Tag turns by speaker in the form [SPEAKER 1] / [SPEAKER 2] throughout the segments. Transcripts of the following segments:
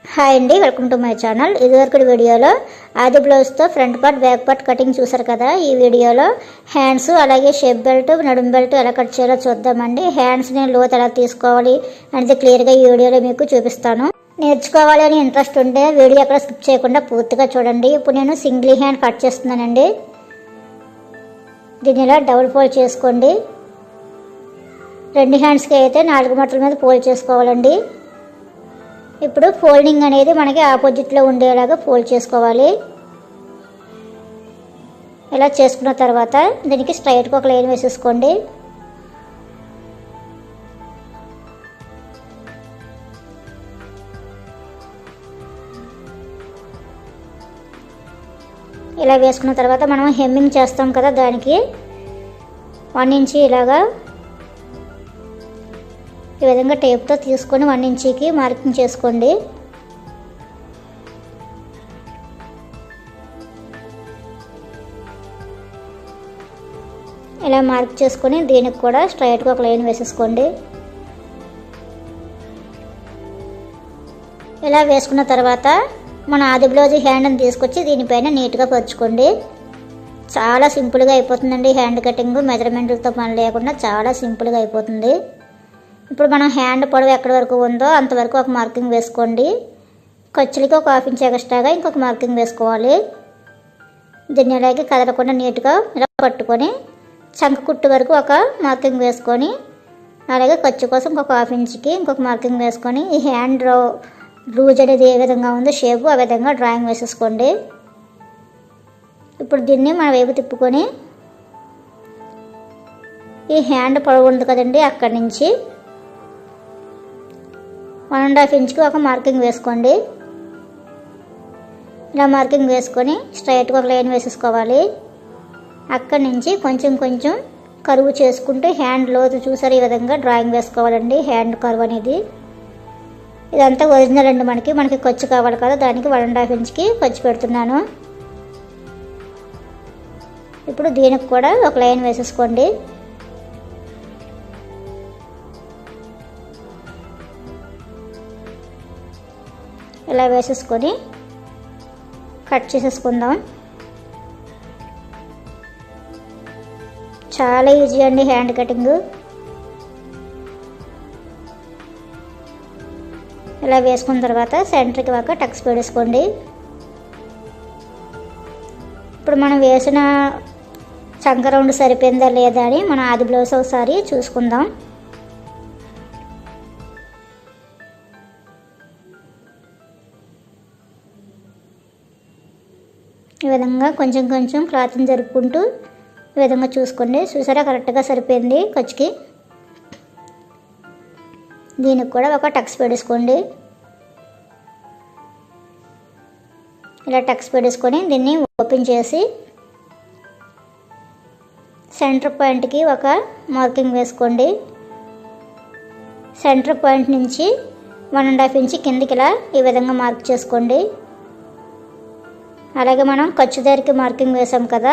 [SPEAKER 1] Hi అండి, welcome to my channel. ఇదివరకు వీడియోలో ఆది బ్లౌజ్తో front part back part cutting చూసారు కదా. ఈ వీడియోలో హ్యాండ్స్ అలాగే షేప్ బెల్ట్ నడుం బెల్ట్ ఎలా కట్ చేయాలో చూద్దామండి. హ్యాండ్స్ని లోతు ఎలా తీసుకోవాలి అనేది క్లియర్గా ఈ వీడియోలో మీకు చూపిస్తాను. నేర్చుకోవాలి అని ఇంట్రెస్ట్ ఉంటే వీడియో ఎక్కడ స్కిప్ చేయకుండా పూర్తిగా చూడండి. ఇప్పుడు నేను సింగిల్ హ్యాండ్ కట్ చేస్తున్నానండి. దీన్ని ఇలా డబుల్ ఫోల్డ్ చేసుకోండి. రెండు హ్యాండ్స్కి అయితే 4 మడతల మీద ఫోల్డ్ చేసుకోవాలండి. ఇప్పుడు ఫోల్డింగ్ అనేది మనకి ఆపోజిట్లో ఉండేలాగా ఫోల్డ్ చేసుకోవాలి. ఇలా చేసుకున్న తర్వాత దీనికి స్ట్రైట్గా ఒక లైన్ వేసేసుకోండి. ఇలా వేసుకున్న తర్వాత మనం హెమ్మింగ్ చేస్తాం కదా, దానికి 1 ఇంచ్ ఇలాగా ఈ విధంగా టేప్తో తీసుకొని 1 ఇంచ్కి మార్కింగ్ చేసుకోండి. ఇలా మార్క్ చేసుకొని దీనికి కూడా స్ట్రైట్గా ఒక లైన్ వేసేసుకోండి. ఇలా వేసుకున్న తర్వాత మన ఆది బ్లౌజ్ హ్యాండ్ని తీసుకొచ్చి దీనిపైన నీట్గా పరుచుకోండి. చాలా సింపుల్గా అయిపోతుందండి. హ్యాండ్ కటింగ్ మెజర్మెంట్లతో పని లేకుండా చాలా సింపుల్గా అయిపోతుంది. ఇప్పుడు మనం హ్యాండ్ పొడవు ఎక్కడి వరకు ఉందో అంతవరకు ఒక మార్కింగ్ వేసుకోండి. ఖర్చులకి ఒక 1/2 ఇంచ్ ఎక్స్ట్రాగా ఇంకొక మార్కింగ్ వేసుకోవాలి. దీన్ని అలాగే కదలకుండా నీట్గా ఇలా పట్టుకొని చంక కుట్టు వరకు ఒక మార్కింగ్ వేసుకొని అలాగే ఖర్చు కోసం ఇంకొక 1/2 ఇంచ్కి ఇంకొక మార్కింగ్ వేసుకొని ఈ హ్యాండ్ లూజ్ అనేది ఏ విధంగా ఉందో షేపు ఆ విధంగా డ్రాయింగ్ వేసేసుకోండి. ఇప్పుడు దీన్ని మన వైపు తిప్పుకొని ఈ హ్యాండ్ పొడవు ఉంది కదండి, అక్కడి నుంచి 1.5 ఇంచ్కి ఒక మార్కింగ్ వేసుకోండి. ఇలా మార్కింగ్ వేసుకొని స్ట్రైట్గా ఒక లైన్ వేసేసుకోవాలి. అక్కడి నుంచి కొంచెం కొంచెం కరువు చేసుకుంటూ హ్యాండ్ లోతు చూసారు ఈ విధంగా డ్రాయింగ్ వేసుకోవాలండి. హ్యాండ్ కరువు అనేది ఇదంతా ఒరిజినల్ అండి. మనకి ఖర్చు కావాలి కదా, దానికి 1.5 ఇంచ్కి ఖర్చు పెడుతున్నాను. ఇప్పుడు దీనికి కూడా ఒక లైన్ వేసేసుకోండి. ఇలా వేసేసుకొని కట్ చేసేసుకుందాం. చాలా ఈజీ అండి హ్యాండ్ కటింగ్. ఇలా వేసుకున్న తర్వాత సెంటర్కి ఒక టక్స్ పెట్టేసుకోండి. ఇప్పుడు మనం వేసిన చంక రౌండ్ సరిపోయిందా లేదా అని మన ఆది బ్లౌజ్ ఒకసారి చూసుకుందాం. ఈ విధంగా కొంచెం కొంచెం క్లాత్ని జరుపుకుంటూ ఈ విధంగా చూసుకోండి. చూసారా, కరెక్ట్గా సరిపోయింది ఖర్చుకి. దీనికి కూడా ఒక టక్స్ పెట్టేసుకోండి. ఇలా టక్స్ పెట్టేసుకొని దీన్ని ఓపెన్ చేసి సెంటర్ పాయింట్కి ఒక మార్కింగ్ వేసుకోండి. సెంటర్ పాయింట్ నుంచి 1.5 ఇంచ్ కిందికి ఇలా ఈ విధంగా మార్క్ చేసుకోండి. అలాగే మనం ఖర్చు దగ్గరికి మార్కింగ్ వేసాం కదా,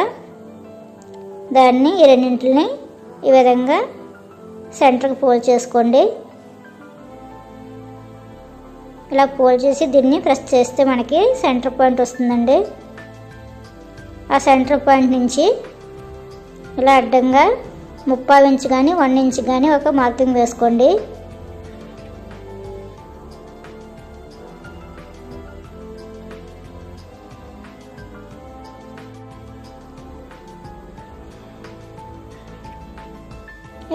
[SPEAKER 1] దాన్ని ఈ రెండింటిని ఈ విధంగా సెంటర్కి ఫోల్డ్ చేసుకోండి. ఇలా ఫోల్డ్ చేసి దీన్ని ప్రెస్ చేస్తే మనకి సెంటర్ పాయింట్ వస్తుందండి. ఆ సెంటర్ పాయింట్ నుంచి ఇలా అడ్డంగా 3/4 ఇంచ్ కానీ 1 ఇంచ్ కానీ ఒక మార్కింగ్ వేసుకోండి.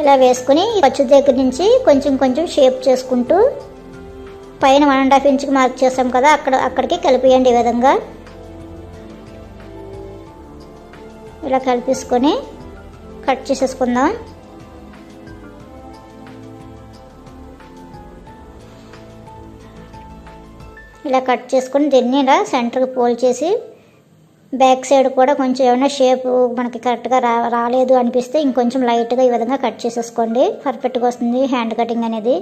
[SPEAKER 1] ఇలా వేసుకొని ఖర్చు దగ్గర నుంచి కొంచెం కొంచెం షేప్ చేసుకుంటూ పైన 1.5 ఇంచ్కి మార్క్ చేస్తాం కదా, అక్కడికి కలిపేయండి. ఈ విధంగా ఇలా కలిపేసుకొని కట్ చేసేసుకుందాం. ఇలా కట్ చేసుకొని దీన్ని ఇలా సెంటర్కి ఫోల్డ్ చేసి బ్యాక్ సైడ్ కూడా కొంచెం ఏమైనా షేప్ మనకి కరెక్ట్గా రాలేదు అనిపిస్తే ఇంకొంచెం లైట్గా ఈ విధంగా కట్ చేసేసుకోండి. పర్ఫెక్ట్గా వస్తుంది హ్యాండ్ కటింగ్ అనేది.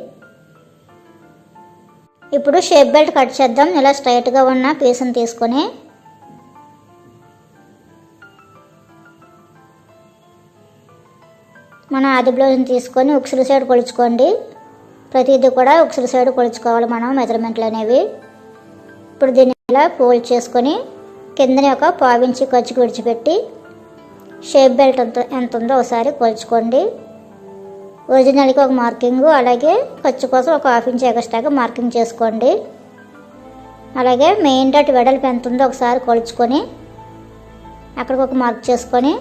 [SPEAKER 1] ఇప్పుడు షేప్ బెల్ట్ కట్ చేద్దాం. ఇలా స్ట్రైట్గా ఉన్న పీస్ని తీసుకొని మన ఆది బ్లౌజ్ని తీసుకొని ఉక్సుల సైడ్ కొలుచుకోండి. ప్రతిదీ కూడా ఉక్సుల సైడ్ కొలుచుకోవాలి మనం మెజర్మెంట్లు అనేవి. ఇప్పుడు దీన్ని ఇలా ఫోల్డ్ చేసుకొని కిందని ఒక 1/4 ఇంచ్ ఖర్చుకు విడిచిపెట్టి షేప్ బెల్ట్ ఎంత ఉందో ఒకసారి కొలుచుకోండి. ఒరిజినల్కి ఒక మార్కింగు, అలాగే ఖర్చు కోసం ఒక 1/2 ఇంచ్ ఎక్స్ట్రాగా మార్కింగ్ చేసుకోండి. అలాగే మెయిన్ డాట్ వెడల్పు ఎంత ఉందో ఒకసారి కొలుచుకొని అక్కడికి ఒక మార్క్ చేసుకొని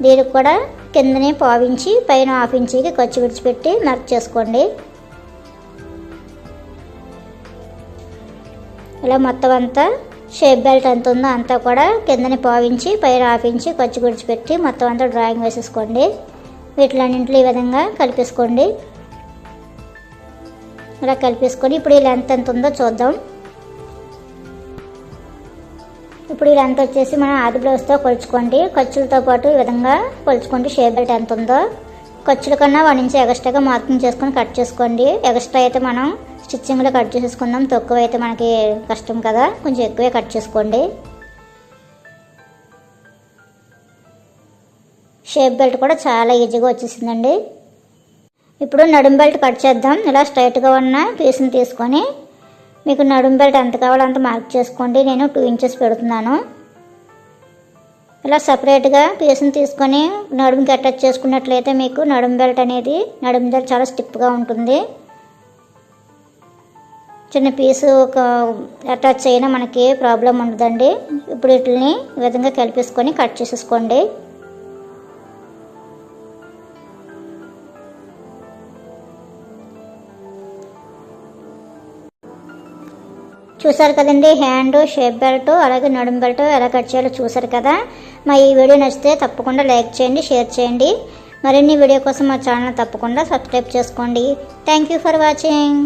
[SPEAKER 1] దీనికి కూడా కిందని 1/4 ఇంచ్ పైన 1/2 ఇంచ్కి ఖర్చు విడిచిపెట్టి మార్క్ చేసుకోండి. ఇలా మొత్తం అంతా షేప్ బెల్ట్ ఎంత ఉందో అంతా కూడా కిందని 1/4 ఇంచ్ పైన 1/2 ఇంచ్ ఖర్చు విడిచిపెట్టి మొత్తం అంతా డ్రాయింగ్ వేసేసుకోండి. వీటిలన్నింటిలో ఈ విధంగా కలిపేసుకోండి. ఇలా కలిపేసుకొని ఇప్పుడు ఈ లెంత్ ఎంత ఉందో చూద్దాం. ఇప్పుడు ఈ లెంత్ వచ్చేసి మనం ఆది బ్లౌజ్తో కొలుచుకోండి. ఖర్చులతో పాటు ఈ విధంగా కొలుచుకోండి. షేప్ బెల్ట్ ఎంత ఉందో ఖర్చుల కన్నా 1 ఇంచ్ ఎక్స్ట్రాగా మార్కింగ్ చేసుకొని కట్ చేసుకోండి. ఎక్స్ట్రా అయితే మనం స్టిచ్చింగ్లో కట్ చేసేసుకుందాం, తక్కువ అయితే మనకి కష్టం కదా, కొంచెం ఎక్కువే కట్ చేసుకోండి. షేప్ బెల్ట్ కూడా చాలా ఈజీగా వచ్చేసిందండి. ఇప్పుడు నడుం బెల్ట్ కట్ చేద్దాం. ఇలా స్ట్రైట్గా ఉన్న పీస్ని తీసుకొని మీకు నడుం బెల్ట్ ఎంత కావాలో అంత మార్క్ చేసుకోండి. నేను 2 ఇంచెస్ పెడుతున్నాను. ఇలా సపరేట్గా పీస్ని తీసుకొని నడుముకి అటాచ్ చేసుకున్నట్లయితే మీకు నడుం బెల్ట్ అనేది నడుం దగ్గర చాలా స్టిఫ్గా ఉంటుంది. చిన్న పీసు ఒక అటాచ్ అయినా మనకి ఏ ప్రాబ్లం ఉండదండి. ఇప్పుడు వీటిని ఈ విధంగా కలిపేసుకొని కట్ చేసేసుకోండి. చూసారు కదండి, హ్యాండ్, షేప్ బెల్ట్ అలాగే నడుం బెల్ట్ ఎలా కట్ చేయాలో చూసారు కదా. మా ఈ వీడియో నచ్చితే తప్పకుండా లైక్ చేయండి, షేర్ చేయండి. మరిన్ని వీడియో కోసం మా ఛానల్ తప్పకుండా సబ్స్క్రైబ్ చేసుకోండి. Thank you for watching.